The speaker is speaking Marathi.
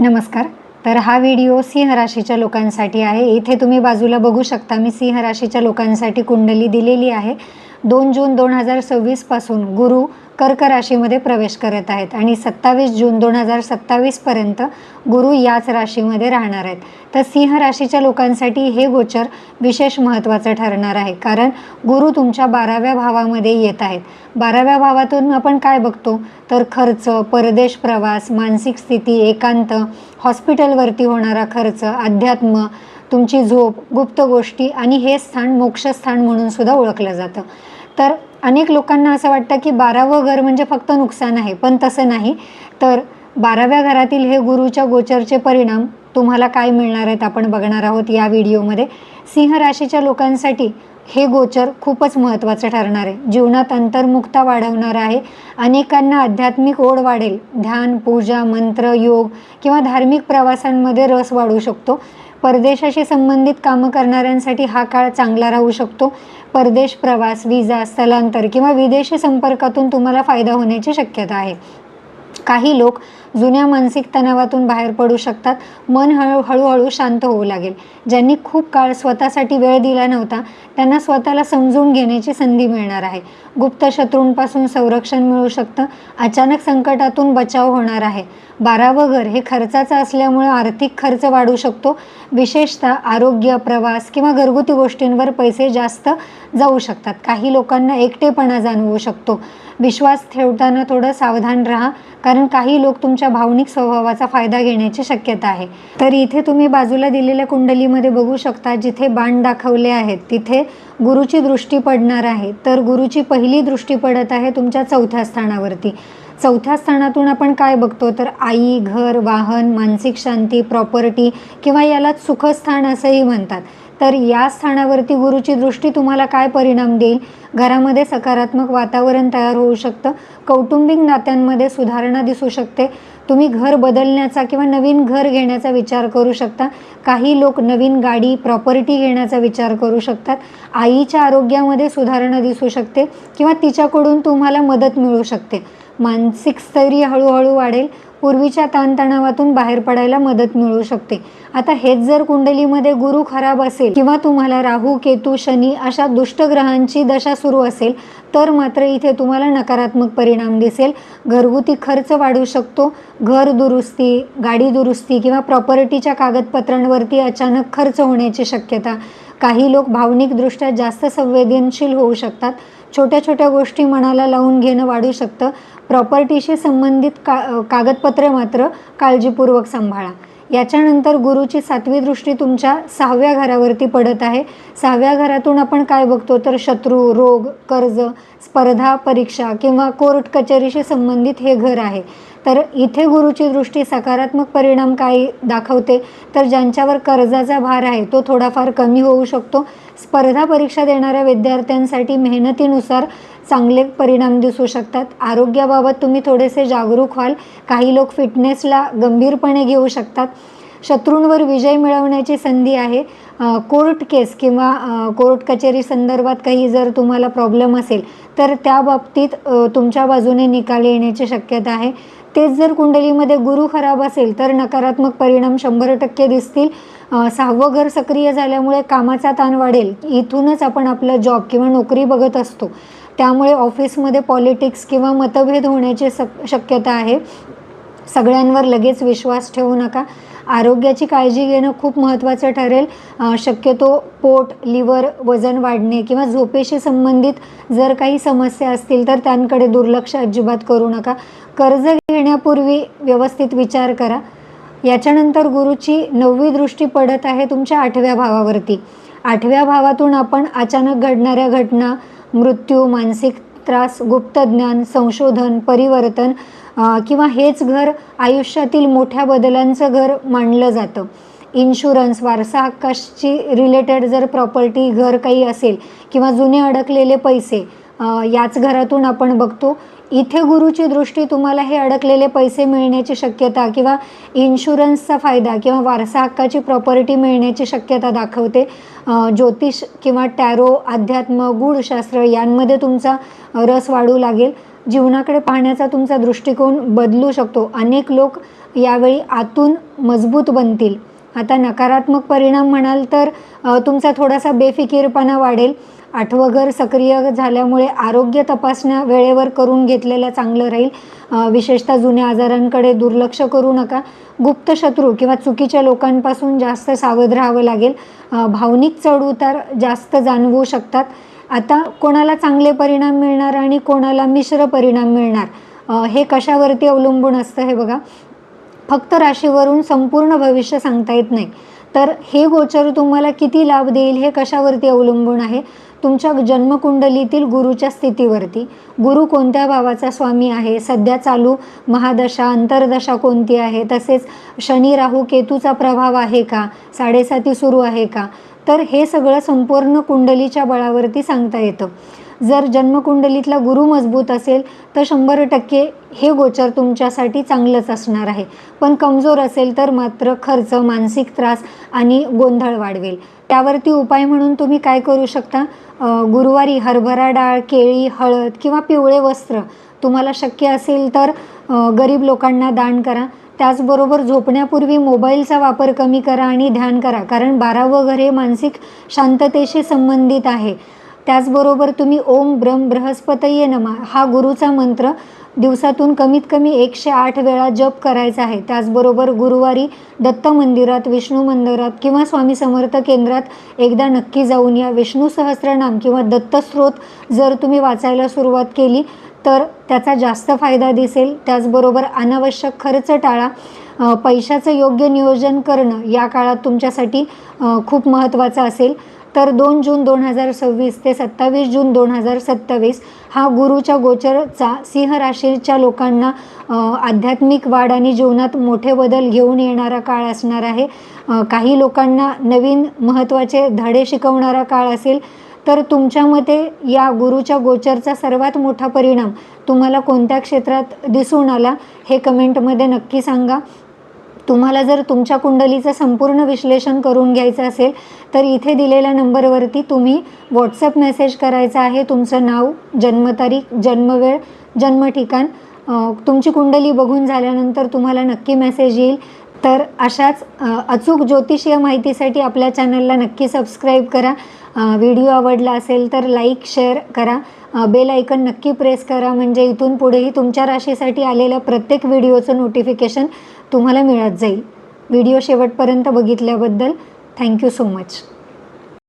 नमस्कार. तर हा व्हिडिओ सिंह राशीच्या लोकांसाठी आहे. इथे तुम्ही बाजूला बघू शकता, मी सिंह राशीच्या लोकांसाठी कुंडली दिलेली आहे. 2 जून 2026 पासून गुरु कर्क राशीमध्ये प्रवेश करत आहेत आणि 27 जून 2027 पर्यंत गुरु याच राशीमध्ये राहणार आहेत. तर सिंह राशीच्या लोकांसाठी हे गोचर विशेष महत्त्वाचं ठरणार आहे, कारण गुरु तुमच्या 12व्या भावामध्ये येत आहेत. 12व्या भावातून आपण काय बघतो तर खर्च, परदेश प्रवास, मानसिक स्थिती, एकांत, हॉस्पिटलवरती होणारा खर्च, अध्यात्म, तुमची झोप, गुप्त गोष्टी आणि हे स्थान मोक्षस्थान म्हणून सुद्धा ओळखलं जातं. तर अनेक लोकांना असं वाटतं की 12वं घर म्हणजे फक्त नुकसान आहे, पण तसं नाही. तर 12व्या घरातील हे गुरुच्या गोचरचे परिणाम तुम्हाला काय मिळणार आहेत आपण बघणार आहोत या व्हिडिओमध्ये. सिंह राशीच्या लोकांसाठी हे गोचर खूपच महत्त्वाचं ठरणार आहे. जीवनात अंतर्मुखता वाढवणार आहे. अनेकांना आध्यात्मिक ओढ वाढेल. ध्यान, पूजा, मंत्र, योग किंवा धार्मिक प्रवासांमध्ये रस वाढू शकतो. परदेशाशी संबंधित कामं करणाऱ्यांसाठी हा काळ चांगला राहू शकतो. परदेश प्रवास, विजा, स्थलांतर किंवा विदेशी संपर्कातून तुम्हाला फायदा होण्याची शक्यता आहे. काही लोक जुन्या मानसिक तणावातून बाहेर पडू शकतात. मन हळूहळू शांत होऊ लागेल. ज्यांनी खूप काळ स्वतःसाठी वेळ दिला नव्हता त्यांना स्वतःला समजून घेण्याची संधी मिळणार आहे. गुप्त शत्रूंपासून संरक्षण मिळू शकतं. अचानक संकटातून बचाव होणार आहे. 12वं घर हे खर्चाचं असल्यामुळे आर्थिक खर्च वाढू शकतो. विशेषतः आरोग्य, प्रवास किंवा घरगुती गोष्टींवर पैसे जास्त जाऊ शकतात. काही लोकांना एकटेपणा जाणवू शकतो. विश्वास ठेवताना थोडं सावधान राहा, कारण काही लोक तुमच्या भावनिक स्वभावाचा फायदा घेण्याची शक्यता आहे. तर इथे तुम्ही बाजूला दिलेल्या कुंडलीमध्ये बघू शकता, जिथे बाण दाखवले आहेत तिथे गुरुची दृष्टी पडणार आहे. तर गुरुची पहिली दृष्टी पडत आहे तुमच्या 4थ्या स्थानावरती. 4थ्या स्थानातून आपण काय बघतो तर आई, घर, वाहन, मानसिक शांती, प्रॉपर्टी किंवा याला सुखस्थान असंही म्हणतात. तर या स्थानावरती गुरुची दृष्टी तुम्हाला काय परिणाम देईल? घरामध्ये सकारात्मक वातावरण तयार होऊ शकतं. कौटुंबिक नात्यांमध्ये सुधारणा दिसू शकते. तुम्ही घर बदलण्याचा किंवा नवीन घर घेण्याचा विचार करू शकता. काही लोक नवीन गाडी, प्रॉपर्टी घेण्याचा विचार करू शकतात. आईच्या आरोग्यामध्ये सुधारणा दिसू शकते किंवा तिच्याकडून तुम्हाला मदत मिळू शकते. मानसिक स्थैर्य हळूहळू वाढेल. पूर्वीच्या ताणतणावातून बाहेर पडायला मदत मिळू शकते. आता हेच जर कुंडलीमध्ये गुरु खराब असेल किंवा तुम्हाला राहू, केतू, शनी अशा दुष्ट ग्रहांची दशा सुरू असेल तर मात्र इथे तुम्हाला नकारात्मक परिणाम दिसेल. घरगुती खर्च वाढू शकतो. घर दुरुस्ती, गाडी दुरुस्ती किंवा प्रॉपर्टीच्या कागदपत्रांवरती अचानक खर्च होण्याची शक्यता. काही लोक भावनिकदृष्ट्या जास्त संवेदनशील होऊ शकतात. छोट्या छोट्या गोष्टी मनाला लावून घेणं वाढू शकतं. प्रॉपर्टीशी संबंधित कागदपत्रे मात्र काळजीपूर्वक सांभाळा. याच्यानंतर गुरुची 7वी दृष्टी तुमच्या 6व्या घरावरती पडत आहे. 6व्या घरातून आपण काय बघतो तर शत्रू, रोग, कर्ज, स्पर्धा परीक्षा किंवा कोर्ट कचेरीशी संबंधित हे घर आहे. तर इथे गुरुची दृष्टी सकारात्मक परिणाम काय दाखवते तर ज्यांच्यावर कर्जाचा भार आहे तो थोडाफार कमी होऊ शकतो. स्पर्धा परीक्षा देणाऱ्या विद्यार्थ्यांसाठी मेहनतीनुसार चांगले परिणाम दिसू शकतात. आरोग्याबाबत तुम्ही थोडेसे जागरूक व्हाल. काही लोक फिटनेसला गंभीरपणे घेऊ शकतात. शत्रूंवर विजय मिळवण्याची संधी आहे. कोर्ट केस किंवा कोर्ट कचेरी संदर्भात काही जर तुम्हाला प्रॉब्लेम असेल तर त्या बाबतीत तुमच्या बाजूने निकाल येण्याची शक्यता आहे. तेच जर कुंडलीमध्ये गुरु खराब असेल तर नकारात्मक परिणाम 100% दिसतील. 6वं घर सक्रिय झाल्यामुळे कामाचा ताण वाढेल. इथूनच आपण आपलं जॉब किंवा नोकरी बघत असतो, त्यामुळे ऑफिसमध्ये पॉलिटिक्स किंवा मतभेद होण्याची शक्यता आहे. सगळ्यांवर लगेच विश्वास ठेवू नका. आरोग्याची काळजी घेणं खूप महत्त्वाचं ठरेल. शक्यतो पोट, लिव्हर, वजन वाढणे किंवा झोपेशी संबंधित जर काही समस्या असतील तर त्यांकडे दुर्लक्ष अजिबात करू नका. कर्ज घेण्यापूर्वी व्यवस्थित विचार करा. याच्यानंतर गुरुची 9वी दृष्टी पडत आहे तुमच्या 8व्या भावावरती. 8व्या भावातून आपण अचानक घडणाऱ्या घटना, मृत्यू, मानसिक त्रास, गुप्त ज्ञान, संशोधन, परिवर्तन किंवा हेच घर आयुष्यातील मोठ्या बदलांचं घर मानलं जातं. इन्शुरन्स, वारसा हक्काशी रिलेटेड जर प्रॉपर्टी, घर काही असेल किंवा जुने अडकलेले पैसे याच घरातून आपण बघतो. इथे गुरुची दृष्टी तुम्हाला हे अडकलेले पैसे मिळण्याची शक्यता किंवा इन्शुरन्सचा फायदा किंवा वारसा हक्काची प्रॉपर्टी मिळण्याची शक्यता दाखवते. ज्योतिष किंवा टॅरो, अध्यात्म, गूढशास्त्र यांमध्ये तुमचा रस वाढू लागेल. जीवनाकडे पाहण्याचा तुमचा दृष्टिकोन बदलू शकतो. अनेक लोक यावेळी आतून मजबूत बनतील. आता नकारात्मक परिणाम म्हणाल तर तुमचा थोडासा बेफिकीरपणा वाढेल. आठवं घर सक्रिय झाल्यामुळे आरोग्य तपासण्या वेळेवर करून घेतलेलं चांगलं राहील. विशेषतः जुन्या आजारांकडे दुर्लक्ष करू नका. गुप्त शत्रू किंवा चुकीच्या लोकांपासून जास्त सावध राहावं लागेल. भावनिक चढउतार जास्त जाणवू शकतात. आता कोणाला चांगले परिणाम मिळणार आणि कोणाला मिश्र परिणाम मिळणार हे कशावरती अवलंबून असतं हे बघा. फक्त राशीवरून संपूर्ण भविष्य सांगता येत नाही. तर हे गोचर तुम्हाला किती लाभ देईल हे कशावरती अवलंबून आहे? तुमच्या जन्मकुंडलीतील गुरुच्या स्थितीवरती. गुरु कोणत्या भावाचा स्वामी आहे, सध्या चालू महादशा अंतर्दशा कोणती आहे, तसेच शनी राहू केतूचा प्रभाव आहे का, 7.5 सुरू आहे का, तर हे सगळं संपूर्ण कुंडलीच्या बळावरती सांगता येतं. जर जन्मकुंडलीतला गुरु मजबूत असेल तर 100% हे गोचर तुमच्यासाठी चांगलंच असणार आहे. पण कमजोर असेल तर मात्र खर्च, मानसिक त्रास आणि गोंधळ वाढवेल. त्यावरती उपाय म्हणून तुम्ही काय करू शकता? गुरुवारी हरभरा डाळ, केळी, हळद किंवा पिवळे वस्त्र तुम्हाला शक्य असेल तर गरीब लोकांना दान करा. त्याचबरोबर झोपण्यापूर्वी मोबाईलचा वापर कमी करा आणि ध्यान करा, कारण 12वं घर हे मानसिक शांततेशी संबंधित आहे. त्याचबरोबर तुम्ही ओम ब्रह्म बृहस्पतये नमः हा गुरुचा मंत्र दिवसातून कमीत कमी 108 वेळा जप करायचा आहे. त्याचबरोबर गुरुवारी दत्त मंदिरात, विष्णू मंदिरात किंवा स्वामी समर्थ केंद्रात एकदा नक्की जाऊन या. विष्णू सहस्त्रनाम किंवा दत्तस्त्रोत जर तुम्ही वाचायला सुरुवात केली तर त्याचा जास्त फायदा दिसेल. त्याचबरोबर अनावश्यक खर्च टाळा. पैशाचं योग्य नियोजन करणं या काळात तुमच्यासाठी खूप महत्त्वाचं असेल. तर 2 जून 2026 ते 27 जून 2027 हा गुरुच्या गोचरचा सिंह राशीच्या लोकांना आध्यात्मिक वाढ आणि जीवनात मोठे बदल घेऊन येणारा काळ असणार आहे. काही लोकांना नवीन महत्त्वाचे धडे शिकवणारा काळ असेल. तर तुमच्या मते या गुरुच्या गोचरचा सर्वात मोठा परिणाम तुम्हाला कोणत्या क्षेत्रात दिसून आला हे कमेंटमध्ये नक्की सांगा. तुम्हाला जर तुमच्या कुंडलीचं संपूर्ण विश्लेषण करून घ्यायचं असेल तर इथे दिलेल्या नंबरवरती तुम्ही व्हॉट्सअप मेसेज करायचा आहे. तुमचं नाव, जन्मतारीख, जन्मवेळ, जन्मठिकाण, तुमची कुंडली बघून झाल्यानंतर तुम्हाला नक्की मेसेज येईल. तर अशाच अचूक ज्योतिषीय माहितीसाठी आपल्या चॅनलला नक्की सबस्क्राईब करा. व्हिडिओ आवडला असेल तर लाईक, शेअर करा. बेल आयकन नक्की प्रेस करा, म्हणजे इथून पुढेही तुमच्या राशीसाठी आलेल्या प्रत्येक व्हिडिओचं नोटिफिकेशन तुम्हाला मिळत जाईल. व्हिडिओ शेवटपर्यंत बघितल्याबद्दल थँक्यू सो मच.